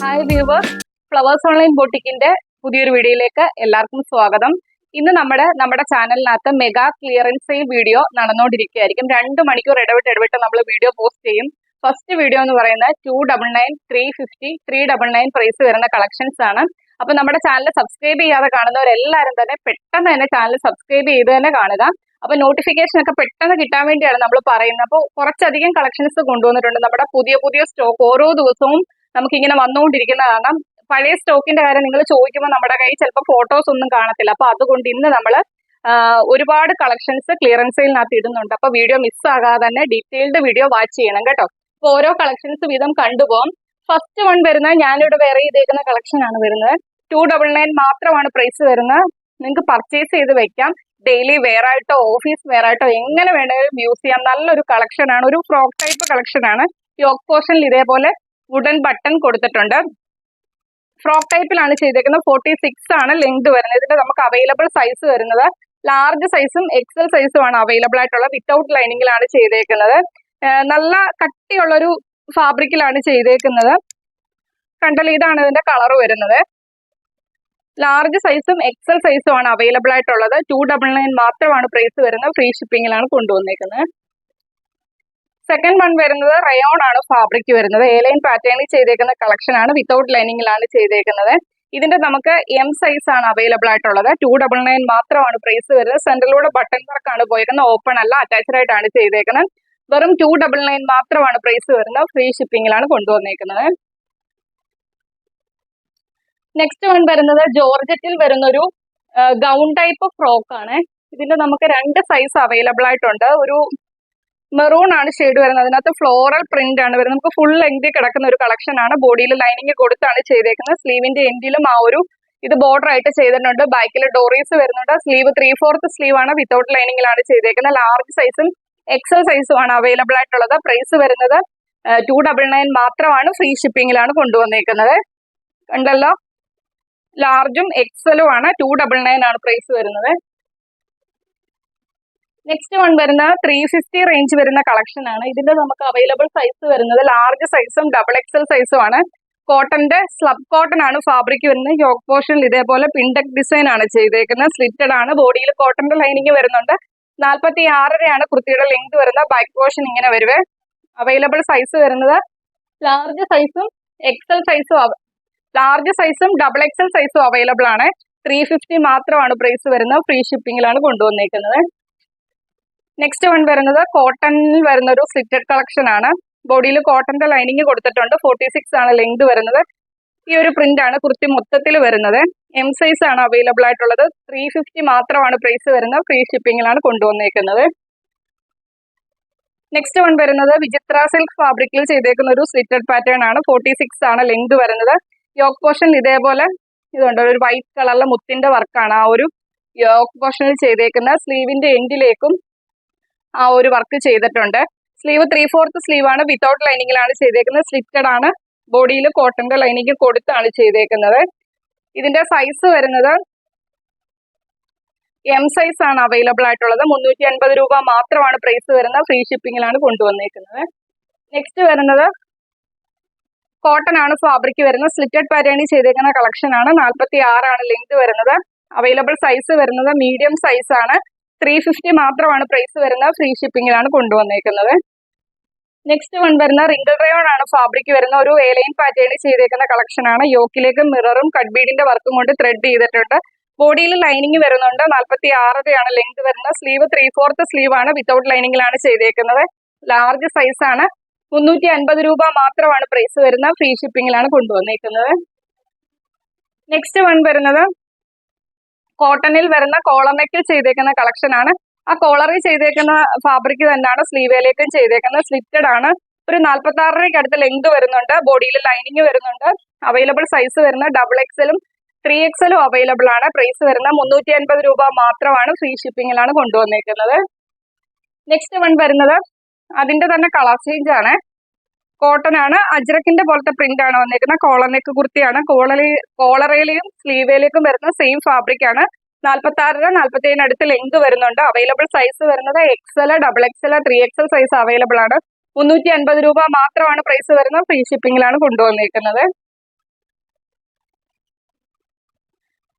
Hi viewers, flowers online ബൊട്ടിക്കിന്റെ പുതിയൊരു വീഡിയോയിലേക്ക് എല്ലാവർക്കും സ്വാഗതം. ഇന്ന് നമ്മുടെ ചാനലിനകത്ത് മെഗാ ക്ലിയറൻസ് സെയിൽ വീഡിയോ നടന്നുകൊണ്ടിരിക്കുകയായിരിക്കും. 2 മണിക്കൂർ ഇടവിട്ട് നമ്മൾ വീഡിയോ പോസ്റ്റ് ചെയ്യും. ഫസ്റ്റ് വീഡിയോ എന്ന് പറയുന്നത് 299, 350, 399 പ്രൈസ് വരുന്ന കളക്ഷൻസ് ആണ്. അപ്പൊ നമ്മുടെ ചാനൽ സബ്സ്ക്രൈബ് ചെയ്യാതെ കാണുന്നവരെല്ലാവരും തന്നെ പെട്ടെന്ന് തന്നെ ചാനൽ സബ്സ്ക്രൈബ് ചെയ്ത് തന്നെ കാണുക. അപ്പൊ നോട്ടിഫിക്കേഷൻ ഒക്കെ പെട്ടെന്ന് കിട്ടാൻ വേണ്ടിയാണ് നമ്മൾ പറയുന്നത്. അപ്പോൾ കുറച്ചധികം കളക്ഷൻസ് കൊണ്ടുവന്നിട്ടുണ്ട്. നമ്മുടെ പുതിയ സ്റ്റോക്ക് ഓരോ ദിവസവും നമുക്കിങ്ങനെ വന്നുകൊണ്ടിരിക്കുന്ന കാരണം പഴയ സ്റ്റോക്കിന്റെ കാര്യം നിങ്ങൾ ചോദിക്കുമ്പോൾ നമ്മുടെ കയ്യിൽ ചിലപ്പോൾ ഫോട്ടോസ് ഒന്നും കാണത്തില്ല. അപ്പൊ അതുകൊണ്ട് ഇന്ന് നമ്മൾ ഒരുപാട് കളക്ഷൻസ് ക്ലിയറൻസ് സെയിലിനകത്ത് ഇടുന്നുണ്ട്. അപ്പൊ വീഡിയോ മിസ്സാകാതെ തന്നെ ഡീറ്റെയിൽഡ് വീഡിയോ വാച്ച് ചെയ്യണം കേട്ടോ. അപ്പൊ ഓരോ കളക്ഷൻസ് വീതം കണ്ടുപോകും. ഫസ്റ്റ് വൺ വരുന്നത് ഞാനിവിടെ വേറെ ചെയ്തേക്കുന്ന കളക്ഷൻ ആണ് വരുന്നത്. 299 മാത്രമാണ് പ്രൈസ് വരുന്നത്. നിങ്ങൾക്ക് പർച്ചേസ് ചെയ്ത് വെക്കാം. ഡെയിലി വെയർ ആയിട്ടോ ഓഫീസ് വെയർ ആയിട്ടോ എങ്ങനെ വേണമെങ്കിലും യൂസ് ചെയ്യാം. നല്ലൊരു കളക്ഷൻ ആണ്. ഒരു ഫ്രോക്ക് ടൈപ്പ് കളക്ഷൻ ആണ്. യോക്ക് പോർഷനിൽ ഇതേപോലെ വുഡൻ ബട്ടൺ കൊടുത്തിട്ടുണ്ട്. ഫ്രോക്ക് ടൈപ്പിലാണ് ചെയ്തേക്കുന്നത്. 46 ആണ് ലെങ്ത് വരുന്നത്. ഇതിന്റെ നമുക്ക് അവൈലബിൾ സൈസ് വരുന്നത് ലാർജ് സൈസും എക്സൽ സൈസും ആണ് അവൈലബിൾ ആയിട്ടുള്ളത്. വിത്തൗട്ട് ലൈനിങ്ങിലാണ് ചെയ്തേക്കുന്നത്. നല്ല കട്ടിയുള്ളൊരു ഫാബ്രിക്കിലാണ് ചെയ്തേക്കുന്നത്. കണ്ടല്ലോ, ഇതാണ് ഇതിന്റെ കളർ വരുന്നത്. ലാർജ് സൈസും എക്സൽ സൈസും ആണ് അവൈലബിൾ ആയിട്ടുള്ളത്. 299 മാത്രമാണ് പ്രൈസ് വരുന്നത്. ഫ്രീ ഷിപ്പിംഗിലാണ് കൊണ്ടുവന്നേക്കുന്നത്. സെക്കൻഡ് വൺ വരുന്നത് റയോൺ ആണ് ഫാബ്രിക് വരുന്നത്. എ-ലൈൻ പാറ്റേണിൽ ചെയ്തേക്കുന്ന കളക്ഷൻ ആണ്. വിത്തൗട്ട് ലൈനിങ്ങിലാണ് ചെയ്തേക്കുന്നത്. ഇതിന്റെ നമുക്ക് എം സൈസ് ആണ് അവൈലബിൾ ആയിട്ടുള്ളത്. 299 മാത്രമാണ് പ്രൈസ് വരുന്നത്. സെന്ററിലൂടെ ബട്ടൺ വർക്ക് ആണ് പോയേക്കുന്നത്. ഓപ്പൺ അല്ല, അറ്റാച്ച്ഡ് ആയിട്ടാണ് ചെയ്തേക്കുന്നത്. വെറും 299 മാത്രമാണ് പ്രൈസ് വരുന്നത്. ഫ്രീ ഷിപ്പിംഗിലാണ് കൊണ്ടുവന്നേക്കുന്നത്. നെക്സ്റ്റ് വൺ വരുന്നത് ജോർജറ്റിൽ വരുന്നൊരു ഗൗൺ ടൈപ്പ് ഫ്രോക്ക് ആണ്. ഇതിന്റെ നമുക്ക് 2 സൈസ് അവൈലബിൾ ആയിട്ടുണ്ട്. ഒരു മെറൂൺ ആണ് ഷെയ്ഡ് വരുന്നത്. അതിനകത്ത് ഫ്ലോറൽ പ്രിന്റ് ആണ് വരുന്നത്. നമുക്ക് ഫുൾ ലെങ്തി കിടക്കുന്ന ഒരു കളക്ഷൻ ആണ്. ബോഡിയിൽ ലൈനിങ് കൊടുത്താണ് ചെയ്തേക്കുന്നത്. സ്ലീവിന്റെ എൻഡിലും ആ ഒരു ഇത് ബോർഡർ ആയിട്ട് ചെയ്തിട്ടുണ്ട്. ബാക്കിൽ ഡോറീസ് വരുന്നുണ്ട്. സ്ലീവ് 3/4 സ്ലീവ് ആണ്. വിത്തൗട്ട് ലൈനിങ്ങിലാണ് ചെയ്തേക്കുന്നത്. ലാർജ് സൈസും എക്സൽ സൈസും ആണ് അവൈലബിൾ ആയിട്ടുള്ളത്. പ്രൈസ് വരുന്നത് 299 മാത്രമാണ്. ഫ്രീ ഷിപ്പിംഗിലാണ് കൊണ്ടുവന്നേക്കുന്നത്. കണ്ടല്ലോ, ലാർജും എക്സലും ആണ്. 299 ആണ് പ്രൈസ് വരുന്നത്. നെക്സ്റ്റ് വൺ വരുന്നത് 350 റേഞ്ച് വരുന്ന കളക്ഷൻ ആണ്. ഇതിന്റെ നമുക്ക് അവൈലബിൾ സൈസ് വരുന്നത് ലാർജ് സൈസും ഡബിൾ എക്സൽ സൈസും ആണ്. കോട്ടന്റെ സ്ലബ് കോട്ടൺ ആണ് ഫാബ്രിക് വരുന്നത്. യോക്ക് പോർഷനിൽ ഇതേപോലെ പിൻഡക് ഡിസൈൻ ആണ് ചെയ്തേക്കുന്നത്. സ്ലിറ്റഡ് ആണ്. ബോഡിയിൽ കോട്ടന്റെ ലൈനിങ് വരുന്നുണ്ട്. 46.5 ആണ് കുർത്തിയുടെ ലെങ്ത് വരുന്നത്. ബാക്ക് പോർഷൻ ഇങ്ങനെ വരുവേ. അവൈലബിൾ സൈസ് വരുന്നത് ലാർജ് സൈസും എക്സൽ സൈസും ലാർജ് സൈസും ഡബിൾ എക്സൽ സൈസും അവൈലബിൾ ആണ്. 350 മാത്രമാണ് പ്രൈസ് വരുന്നത്. ഫ്രീ ഷിപ്പിംഗിലാണ് കൊണ്ടുവന്നേക്കുന്നത്. നെക്സ്റ്റ് വൺ വരുന്നത് കോട്ടണിൽ വരുന്ന ഒരു സ്ലിറ്റഡ് കളക്ഷൻ ആണ്. ബോഡിയിൽ കോട്ടന്റെ ലൈനിങ് കൊടുത്തിട്ടുണ്ട്. 46 ആണ് ലെങ്ത് വരുന്നത്. ഈ ഒരു പ്രിന്റ് ആണ് കുർത്തി മൊത്തത്തിൽ വരുന്നത്. എം സൈസ് ആണ് അവൈലബിൾ ആയിട്ടുള്ളത്. 350 മാത്രമാണ് പ്രൈസ് വരുന്നത്. ഫ്രീ ഷിപ്പിംഗിലാണ് കൊണ്ടുവന്നേക്കുന്നത്. നെക്സ്റ്റ് വൺ വരുന്നത് വിചിത്ര സിൽക്ക് ഫാബ്രിക്കിൽ ചെയ്തേക്കുന്ന ഒരു സ്ലിറ്റഡ് പാറ്റേൺ ആണ്. 46 ആണ് ലെങ്ത് വരുന്നത്. യോക്ക് പോർഷൻ ഇതേപോലെ ഇതുണ്ട്. ഒരു വൈറ്റ് കളറിലെ മുത്തിന്റെ വർക്കാണ് ആ ഒരു യോക്ക് പോർഷനിൽ ചെയ്തേക്കുന്ന. സ്ലീവിന്റെ എൻഡിലേക്കും ആ ഒരു വർക്ക് ചെയ്തിട്ടുണ്ട്. സ്ലീവ് 3/4 സ്ലീവ് ആണ്. വിത്തൗട്ട് ലൈനിങ്ങിലാണ് ചെയ്തേക്കുന്നത്. സ്ലിറ്റഡ് ആണ്. ബോഡിയിൽ കോട്ടന്റെ ലൈനിങ് കൊടുത്താണ് ചെയ്തേക്കുന്നത്. ഇതിന്റെ സൈസ് വരുന്നത് എം സൈസ് ആണ് അവൈലബിൾ ആയിട്ടുള്ളത്. 350 രൂപ മാത്രമാണ് പ്രൈസ് വരുന്നത്. ഫ്രീ ഷിപ്പിംഗിലാണ് കൊണ്ടുവന്നേക്കുന്നത്. നെക്സ്റ്റ് വരുന്നത് കോട്ടൺ ആണ് ഫാബ്രിക് വരുന്നത്. സ്ലിറ്റഡ് പാറ്റേണിൽ ചെയ്തേക്കുന്ന കളക്ഷൻ ആണ്. 46 ആണ് ലെങ്ത് വരുന്നത്. അവൈലബിൾ സൈസ് വരുന്നത് മീഡിയം സൈസ് ആണ്. 350 മാത്രമാണ് പ്രൈസ് വരുന്നത്. ഫ്രീ ഷിപ്പിംഗിലാണ് കൊണ്ടുവന്നേക്കുന്നത്. നെക്സ്റ്റ് വൺ വരുന്ന റിങ്കിൾ റയോൺ ആണ് ഫാബ്രിക് വരുന്ന ഒരു എ-ലൈൻ പാറ്റേണിൽ ചെയ്തേക്കുന്ന കളക്ഷൻ ആണ്. യോക്കിലേക്ക് മിററും കട്ട് ബീഡിന്റെ വർക്കും കൊണ്ട് ത്രെഡ് ചെയ്തിട്ടുണ്ട്. ബോഡിയിൽ ലൈനിങ് വരുന്നുണ്ട്. 46 ആണ് ലെങ്ത് വരുന്നത്. സ്ലീവ് 3/4 സ്ലീവ് ആണ്. വിത്തൗട്ട് ലൈനിങ്ങിലാണ് ചെയ്തേക്കുന്നത്. ലാർജ് സൈസ് ആണ്. 350 രൂപ മാത്രമാണ് പ്രൈസ് വരുന്നത്. ഫ്രീ ഷിപ്പിംഗിലാണ് കൊണ്ടുവന്നേക്കുന്നത്. നെക്സ്റ്റ് വൺ വരുന്നത് കോട്ടണിൽ വരുന്ന കോളർ നെക്കിൽ ചെയ്തേക്കുന്ന കളക്ഷൻ ആണ്. ആ കോളറിൽ ചെയ്തേക്കുന്ന ഫാബ്രിക് തന്നെയാണ് സ്ലീവിലേക്കും ചെയ്തേക്കുന്നത്. സ്ലിറ്റഡ് ആണ്. ഒരു 46 അടുത്ത് ലെങ്ത് വരുന്നുണ്ട്. ബോഡിയിൽ ലൈനിങ് വരുന്നുണ്ട്. അവൈലബിൾ സൈസ് വരുന്നത് ഡബിൾ എക്സലും 3XL അവൈലബിൾ ആണ്. പ്രൈസ് വരുന്നത് 350 രൂപ മാത്രമാണ്. ഫ്രീ ഷിപ്പിംഗിലാണ് കൊണ്ടുവന്നേക്കുന്നത്. നെക്സ്റ്റ് വൺ വരുന്നത് അതിന്റെ തന്നെ കളർ ചേഞ്ച് ആണ്. കോട്ടൺ ആണ്. അജ്രക്കിന്റെ പോലത്തെ പ്രിന്റ് ആണ് വന്നേക്കുന്നത്. കോളർ നെക്ക് കുർത്തിയാണ്. കോളറയിലേക്കും സ്ലീവേലേക്കും വരുന്ന സെയിം ഫാബ്രിക് ആണ്. 46 47 അടുത്ത് ലെങ്ത് വരുന്നുണ്ട്. അവൈലബിൾ സൈസ് വരുന്നത് XL, XXL, 3XL size available ആണ്. 350 രൂപ മാത്രമാണ് പ്രൈസ് വരുന്നത്. ഫ്രീ ഷിപ്പിംഗിലാണ് കൊണ്ടുവന്നിരിക്കുന്നത്.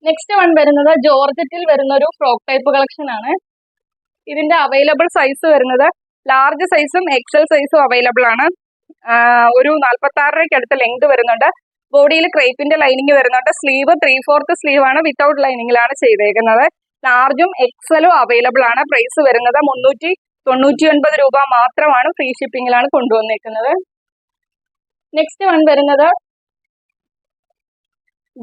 നെക്സ്റ്റ് വൺ വരുന്നത് ജോർജറ്റിൽ വരുന്ന ഒരു ഫ്രോക്ക് ടൈപ്പ് കളക്ഷൻ ആണ്. ഇതിന്റെ അവൈലബിൾ സൈസ് വരുന്നത് ലാർജ് സൈസും എക്സൽ സൈസും അവൈലബിൾ ആണ്. ഒരു 46 അടുത്ത ലെങ്ത് വരുന്നുണ്ട്. ബോഡിയിൽ ക്രേപ്പിന്റെ ലൈനിങ് വരുന്നുണ്ട്. സ്ലീവ് 3/4 സ്ലീവ് ആണ്, വിത്തൗട്ട് ലൈനിങ്ങിലാണ് ചെയ്തേക്കുന്നത്. ലാർജും എക്സലും അവൈലബിൾ ആണ്. പ്രൈസ് വരുന്നത് 399 രൂപ മാത്രമാണ്. ഫ്രീ ഷിപ്പിംഗിലാണ് കൊണ്ടുവന്നേക്കുന്നത്. നെക്സ്റ്റ് വൺ വരുന്നത്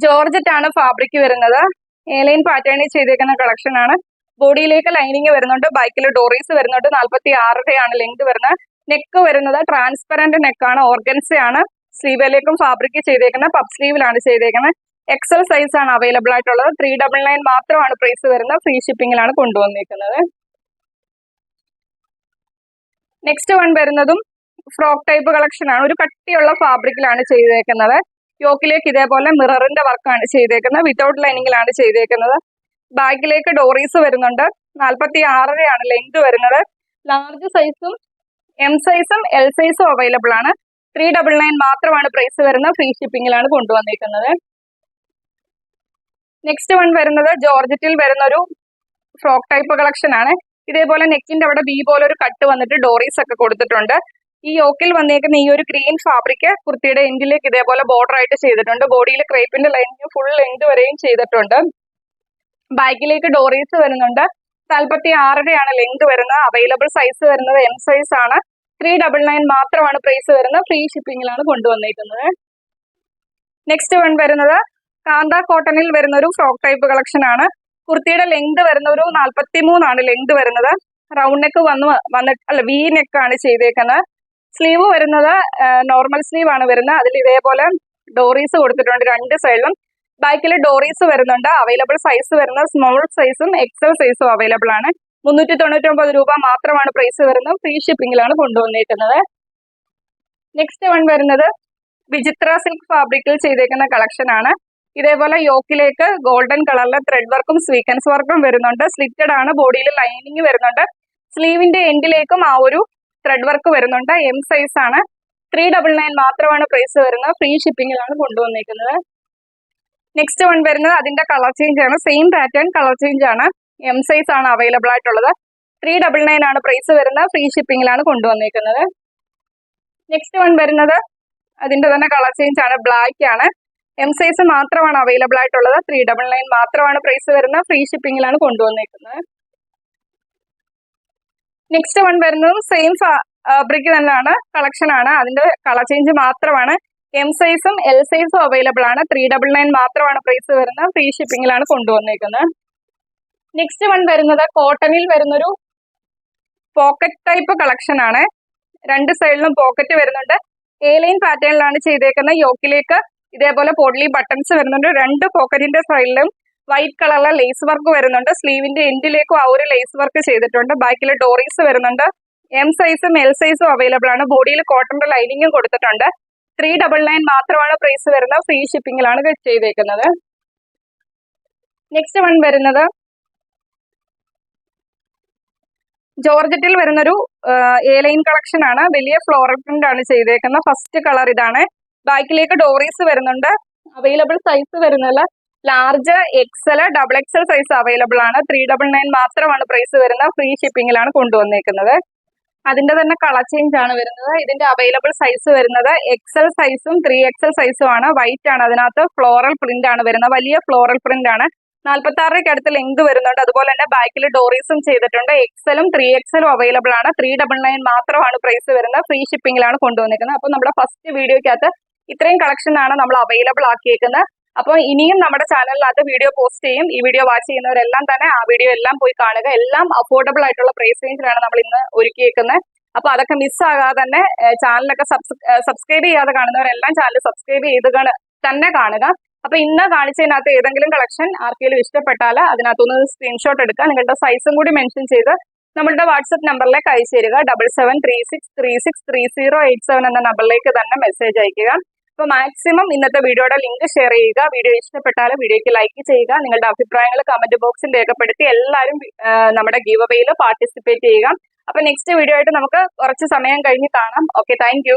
ജോർജറ്റ് ആണ് ഫാബ്രിക് വരുന്നത്. എലൈൻ പാറ്റേണിൽ ചെയ്തേക്കുന്ന കളക്ഷൻ ആണ്. ബോഡിയിലേക്ക് ലൈനിങ് വരുന്നുണ്ട്. ബാക്കിൽ ഡോറീസ് വരുന്നുണ്ട്. 46 ആണ് ലെങ്ത് വരുന്നത്. നെക്ക് വരുന്നത് ട്രാൻസ്പെറന്റ് നെക്കാണ്, ഓർഗൻസ ആണ്. സ്ലീവിലേക്കും ഫാബ്രിക് ചെയ്തേക്കുന്നത് പഫ് സ്ലീവിലാണ് ചെയ്തേക്കുന്നത്. എക്സൽ സൈസ് ആണ് അവൈലബിൾ ആയിട്ടുള്ളത്. 399 മാത്രമാണ് പ്രൈസ് വരുന്നത്. ഫ്രീ ഷിപ്പിംഗിലാണ് കൊണ്ടുവന്നിരിക്കുന്നത്. നെക്സ്റ്റ് വൺ വരുന്നതും ഫ്രോക്ക് ടൈപ്പ് കളക്ഷൻ ആണ്. ഒരു കട്ടിയുള്ള ഫാബ്രിക്കിലാണ് ചെയ്തേക്കുന്നത്. യോക്കിലേക്ക് ഇതേപോലെ മിററിന്റെ വർക്കാണ് ചെയ്തേക്കുന്നത്. വിത്തൗട്ട് ലൈനിങ്ങിലാണ് ചെയ്തേക്കുന്നത്. ബാക്കിലേക്ക് ഡോറീസ് വരുന്നുണ്ട്. 46 ആണ് ലെങ്ത് വരുന്നത്. ലാർജ് സൈസും എം സൈസും എൽ സൈസും അവൈലബിൾ ആണ്. 399 മാത്രമാണ് പ്രൈസ് വരുന്നത്. ഫ്രീ ഷിപ്പിംഗിലാണ് കൊണ്ടുവന്നിരിക്കുന്നത്. നെക്സ്റ്റ് വൺ വരുന്നത് ജോർജറ്റിൽ വരുന്ന ഒരു ഫ്രോക്ക് ടൈപ്പ് കളക്ഷൻ ആണ്. ഇതേപോലെ നെക്കിന്റെ അവിടെ ബി പോലെ ഒരു കട്ട് വന്നിട്ട് ഡോറീസ് ഒക്കെ കൊടുത്തിട്ടുണ്ട്. ഈ യോക്കിൽ വന്നേക്കുന്ന ഈ ഒരു ഗ്രീൻ ഫാബ്രിക് കുർത്തിയുടെ എൻഡിലേക്ക് ഇതേപോലെ ബോർഡർ ആയിട്ട് ചെയ്തിട്ടുണ്ട്. ബോഡിയിൽ ക്രേപ്പിന്റെ ലൈനിങ് ഫുൾ ലെങ്ത് വരെയും ചെയ്തിട്ടുണ്ട്. ബാക്കിലേക്ക് ഡോറീസ് വരുന്നുണ്ട്. 46 ആണ് ലെങ്ത് വരുന്നത്. അവൈലബിൾ സൈസ് വരുന്നത് എം സൈസ് ആണ്. 399 മാത്രമാണ് പ്രൈസ് വരുന്നത്. ഫ്രീ ഷിപ്പിംഗിലാണ് കൊണ്ടുവന്നിരിക്കുന്നത്. നെക്സ്റ്റ് വൺ വരുന്നത് കാന്ത കോട്ടണിൽ വരുന്ന ഒരു ഫ്രോക്ക് ടൈപ്പ് കളക്ഷൻ ആണ്. കുർത്തിയുടെ ലെങ്ത് വരുന്ന ഒരു 43 ആണ് ലെങ്ത് വരുന്നത്. റൗണ്ട് നെക്ക് വി നെക്ക് ആണ് ചെയ്തേക്കുന്നത്. സ്ലീവ് വരുന്നത് നോർമൽ സ്ലീവ് ആണ് വരുന്നത്. അതിൽ ഇതേപോലെ ഡോറീസ് കൊടുത്തിട്ടുണ്ട് രണ്ട് സൈഡിലും. ബാക്കിൽ ഡോറീസ് വരുന്നുണ്ട്. അവൈലബിൾ സൈസ് വരുന്നത് സ്മോൾ സൈസും എക്സൽ സൈസും അവൈലബിൾ ആണ്. 399 രൂപ മാത്രമാണ് പ്രൈസ് വരുന്നത്. ഫ്രീ ഷിപ്പിംഗിലാണ് കൊണ്ടുവന്നിരിക്കുന്നത്. നെക്സ്റ്റ് വൺ വരുന്നത് വിചിത്ര സിൽക്ക് ഫാബ്രിക്കിൽ ചെയ്തേക്കുന്ന കളക്ഷൻ ആണ്. ഇതേപോലെ യോക്കിലേക്ക് ഗോൾഡൻ കളറിലെ ത്രെഡ് വർക്കും സ്വീക്കൻസ് വർക്കും വരുന്നുണ്ട്. സ്ലിറ്റഡ് ആണ്. ബോഡിയിൽ ലൈനിങ് വരുന്നുണ്ട്. സ്ലീവിന്റെ എൻഡിലേക്കും ആ ഒരു ത്രെഡ് വർക്ക് വരുന്നുണ്ട്. എം സൈസ് ആണ്. 399 മാത്രമാണ് പ്രൈസ് വരുന്നത്. ഫ്രീ ഷിപ്പിംഗിലാണ് കൊണ്ടുവന്നിരിക്കുന്നത്. നെക്സ്റ്റ് വൺ വരുന്നത് അതിന്റെ കളർ ചേഞ്ച് ആണ്. സെയിം പാറ്റേൺ കളർ ചേഞ്ച് ആണ്. എം സൈസ് ആണ് അവൈലബിൾ ആയിട്ടുള്ളത്. 399 ആണ് പ്രൈസ് വരുന്നത്. ഫ്രീ ഷിപ്പിംഗിലാണ് കൊണ്ടുവന്നിരിക്കുന്നത്. നെക്സ്റ്റ് വൺ വരുന്നത് അതിന്റെ തന്നെ കളർ ചേഞ്ച് ആണ്. ബ്ലാക്ക് ആണ്. എം സൈസ് മാത്രമാണ് അവൈലബിൾ ആയിട്ടുള്ളത്. 399 മാത്രമാണ് പ്രൈസ് വരുന്നത്. ഫ്രീ ഷിപ്പിംഗിലാണ് കൊണ്ടുവന്നിരിക്കുന്നത്. നെക്സ്റ്റ് വൺ വരുന്നതും സെയിം ഫാബ്രിക് തന്നെയാണ്, കളക്ഷൻ ആണ്. അതിന്റെ കളർ ചേഞ്ച് മാത്രമാണ്. എം സൈസും എൽ സൈസും അവൈലബിൾ ആണ്. 399 മാത്രമാണ് പ്രൈസ് വരുന്നത്. ഫ്രീ ഷിപ്പിംഗിലാണ് കൊണ്ടുവന്നിരിക്കുന്നത്. നെക്സ്റ്റ് വൺ വരുന്നത് കോട്ടണിൽ വരുന്നൊരു പോക്കറ്റ് ടൈപ്പ് കളക്ഷൻ ആണ്. രണ്ട് സൈഡിലും പോക്കറ്റ് വരുന്നുണ്ട്. എ ലൈൻ പാറ്റേണിലാണ് ചെയ്തേക്കുന്നത്. യോക്കിലേക്ക് ഇതേപോലെ പോഡ്ലി ബട്ടൺസ് വരുന്നുണ്ട്. രണ്ട് പോക്കറ്റിന്റെ സൈഡിലും വൈറ്റ് കളറിലെ ലേസ് വർക്ക് വരുന്നുണ്ട്. സ്ലീവിന്റെ എൻഡിലേക്കും ആ ഒരു ലേസ് വർക്ക് ചെയ്തിട്ടുണ്ട്. ബാക്കിൽ ഡോറീസ് വരുന്നുണ്ട്. എം സൈസും എൽ സൈസും അവൈലബിൾ ആണ്. ബോഡിയിൽ കോട്ടന്റെ ലൈനിങ്ങും കൊടുത്തിട്ടുണ്ട്. 399 മാത്രമാണ് പ്രൈസ് വരുന്നത്. ഫ്രീ ഷിപ്പിംഗിലാണ് ചെയ്തേക്കുന്നത്. നെക്സ്റ്റ് വൺ വരുന്നത് ജോർജറ്റിൽ വരുന്നൊരു എ ലൈൻ കളക്ഷൻ ആണ്. വലിയ ഫ്ലോറൽ പ്രിന്റ് ആണ് ചെയ്തേക്കുന്നത്. ഫസ്റ്റ് കളർ ഇതാണ്. ബാക്കിലേക്ക് ഡോറീസ് വരുന്നുണ്ട്. അവൈലബിൾ സൈസ് വരുന്നത് large, XL, double XL size available ആണ്. 399 മാത്രമാണ് പ്രൈസ് വരുന്നത്. ഫ്രീ ഷിപ്പിംഗിലാണ് കൊണ്ടുവന്നേക്കുന്നത്. അതിന്റെ തന്നെ കളർ ചേഞ്ച് ആണ് വരുന്നത്. ഇതിന്റെ അവൈലബിൾ സൈസ് വരുന്നത് എക്സൽ സൈസും 3XL സൈസും ആണ്. വൈറ്റ് ആണ്. അതിനകത്ത് ഫ്ലോറൽ പ്രിന്റ് ആണ് വരുന്നത്. വലിയ ഫ്ലോറൽ പ്രിന്റ് ആണ്. 46 അടുത്ത് ലെങ്ത് വരുന്നുണ്ട്. അതുപോലെ തന്നെ ബാക്കിൽ ഡോറീസും ചെയ്തിട്ടുണ്ട്. എക്സലും 3XL അവൈലബിൾ ആണ്. 399 മാത്രമാണ് പ്രൈസ് വരുന്നത്. ഫ്രീ ഷിപ്പിംഗിലാണ് കൊണ്ടുവന്നിരിക്കുന്നത്. അപ്പൊ നമ്മുടെ ഫസ്റ്റ് വീഡിയോക്കകത്ത് ഇത്രയും കളക്ഷൻ ആണ് നമ്മൾ അവൈലബിൾ ആക്കിയേക്കുന്നത്. അപ്പോൾ ഇനിയും നമ്മുടെ ചാനലിനകത്ത് വീഡിയോ പോസ്റ്റ് ചെയ്യും. ഈ വീഡിയോ വാച്ച് ചെയ്യുന്നവരെല്ലാം തന്നെ ആ വീഡിയോ എല്ലാം പോയി കാണുക. എല്ലാം അഫോർഡബിൾ ആയിട്ടുള്ള പ്രൈസ് റേഞ്ചിലാണ് നമ്മൾ ഇന്ന് ഒരുക്കിയേക്കുന്നത്. അപ്പൊ അതൊക്കെ മിസ്സാകാതെ തന്നെ ചാനലൊക്കെ സബ്സ്ക്രൈബ് ചെയ്യാതെ കാണുന്നവരെല്ലാം ചാനൽ സബ്സ്ക്രൈബ് ചെയ്ത് തന്നെ കാണുക. അപ്പൊ ഇന്ന് കാണിച്ചതിനകത്ത് ഏതെങ്കിലും കളക്ഷൻ ആർക്കെങ്കിലും ഇഷ്ടപ്പെട്ടാൽ അതിനകത്തൊന്ന് സ്ക്രീൻഷോട്ട് എടുക്കുക. നിങ്ങളുടെ സൈസും കൂടി മെൻഷൻ ചെയ്ത് നമ്മളുടെ വാട്സ്ആപ്പ് നമ്പറിലേക്ക് അയച്ചു തരിക. 7736363087 എന്ന നമ്പറിലേക്ക് തന്നെ മെസ്സേജ് അയക്കുക. അപ്പൊ മാക്സിമം ഇന്നത്തെ വീഡിയോയുടെ ലിങ്ക് ഷെയർ ചെയ്യുക. വീഡിയോ ഇഷ്ടപ്പെട്ടാൽ വീഡിയോയ്ക്ക് ലൈക്ക് ചെയ്യുക. നിങ്ങളുടെ അഭിപ്രായങ്ങൾ കമന്റ് ബോക്സിൽ രേഖപ്പെടുത്തി എല്ലാവരും നമ്മുടെ ഗീവ് അവേയിൽ പാർട്ടിസിപ്പേറ്റ് ചെയ്യുക. അപ്പൊ നെക്സ്റ്റ് വീഡിയോ ആയിട്ട് നമുക്ക് കുറച്ച് സമയം കഴിഞ്ഞ് കാണാം. Okay, thank